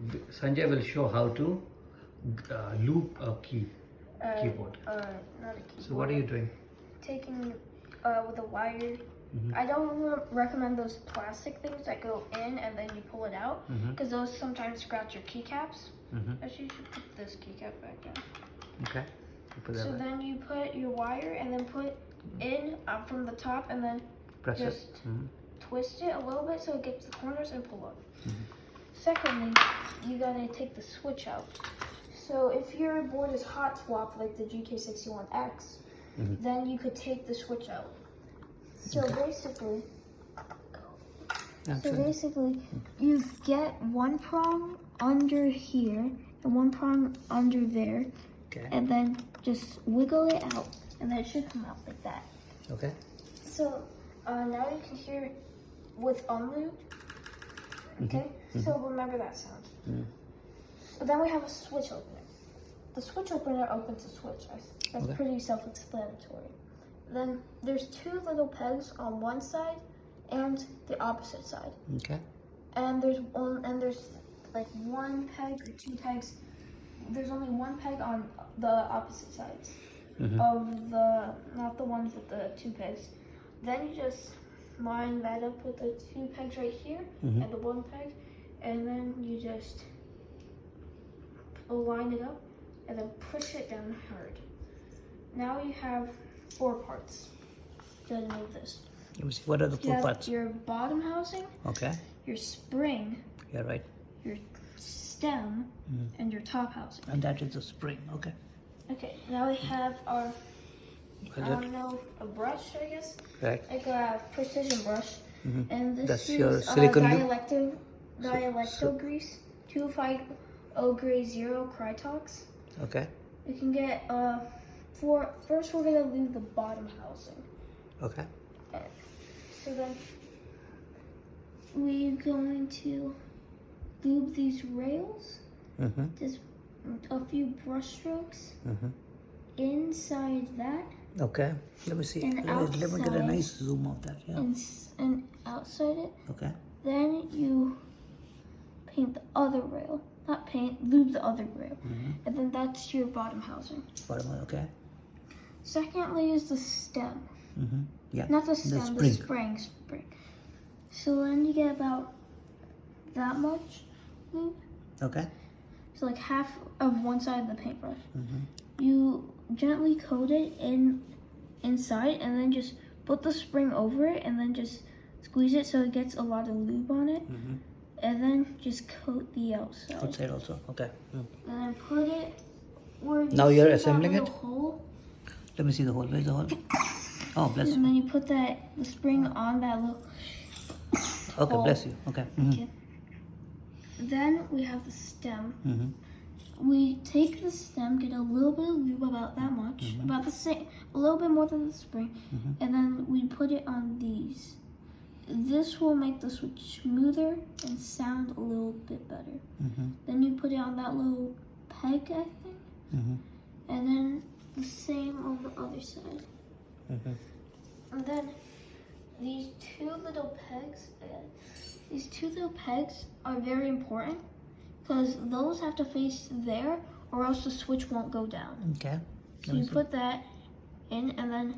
Sanjay will show how to loop a keyboard. Not a keyboard. So what are you doing? Taking with a wire. I don't recommend those plastic things that go in and then you pull it out because those sometimes scratch your keycaps. Actually, you should put this keycap back down. Okay. You put that So back. then you put your wire and then put in from the top and then Press just it. twist it a little bit so it gets the corners and pull up. Secondly, you gotta take the switch out. So if your board is hot swapped like the GK61X, then you could take the switch out. So basically, you get one prong under here and one prong under there, and then just wiggle it out, and then it should come out like that. Okay. So now you can hear it with unlooped. Okay, so remember that sound. So then we have a switch opener. The switch opener opens the switch. That's pretty self-explanatory. Then there's two little pegs on one side and the opposite side. Okay. And there's like one peg or two pegs. There's only one peg on the opposite sides of not the ones with the two pegs. Then you just line that up with the two pegs right here and the one peg, and then you just line it up and then push it down hard. Now you have 4 parts to move this. Let me see. What are the 4 parts? Your bottom housing, Okay. your spring, Yeah, right. your stem, and your top housing. And that is the spring. Okay. Okay, now we have our, I don't know, a brush, I guess? Right. Like a precision brush. And this That's is your silicone Dialecto grease, 250 grade 0 Krytox. Okay. We can get, first we're gonna lube the bottom housing. Okay. So then we're going to lube these rails. Just a few brush strokes inside that. Okay. Let me see. And Let me get a outside. nice zoom of that. Yeah. And outside it. Okay. Then you paint the other rail. Not paint, lube the other rail. And then that's your bottom housing. Bottom one. Okay. Secondly is the stem. Yeah. Not the stem, the spring. So then you get about that much lube. Okay. So like half of one side of the paintbrush. You gently coat it inside and then just put the spring over it and then just squeeze it so it gets a lot of lube on it. And then just coat the outside. Outside also. Okay. And then put it where you Now you're see assembling that it? little hole. Let me see the hole. Where's the hole? Oh, bless And you. then you put the spring on that little Okay, hole. bless you. Okay. Okay. Then we have the stem. We take the stem, get a little bit of lube, about that much, about the same, a little bit more than the spring, and then we put it on these. This will make the switch smoother and sound a little bit better. Then you put it on that little peg, I think, and then the same on the other side. And then these two little pegs are very important because those have to face there or else the switch won't go down. Okay. So you put that in and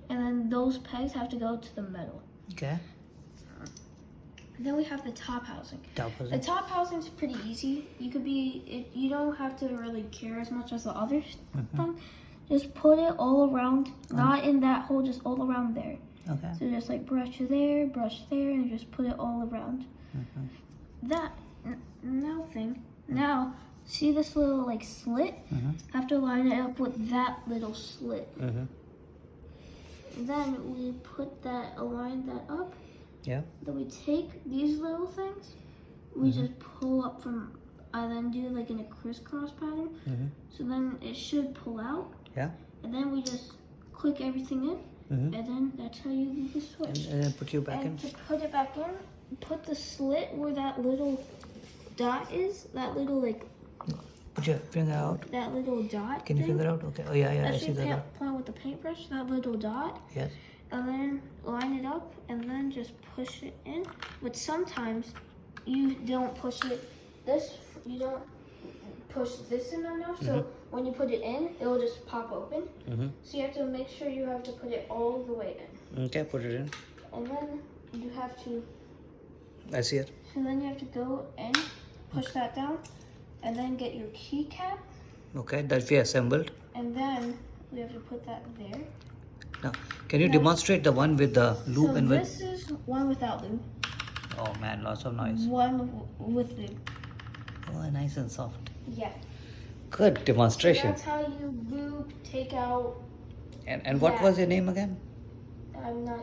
then those pegs have to go to the middle. Okay. And then we have the top housing. Top The housing. top housing is pretty easy. You don't have to really care as much as the other thing. Just put it all around, not in that hole, just all around there. Okay. So just like brush there, and just put it all around. Now, see this little like slit? Have to line it up with that little slit. Then we align that up. Yeah. Then we take these little things, we just pull up from, and then do like in a crisscross pattern. So then it should pull out. Yeah. And then we just click everything in. And then that's how you do the switch. And then put you back in. And to put it back in, put the slit where that little dot is, that little like, Put your finger out. that little dot Can you thing. figure out? Okay. Oh, yeah, yeah. I That's see your that. point with the paintbrush, that little dot. Yes. And then line it up and then just push it in. But sometimes you don't push it this, you don't push this in enough, so when you put it in, it will just pop open. So you have to make sure you have to put it all the way in. Okay, put it in. And then you have to, I see it. and then you have to go in, push that down, and then get your keycap, Okay, that we assembled. and then we have to put that there. Now, can you demonstrate the one with the loop So and with? this is one without lube, Oh man, lots of noise. one with lube. Oh, nice and soft. Yeah. Good demonstration. That's how you lube, take out. And what Yeah. was your name again? I'm not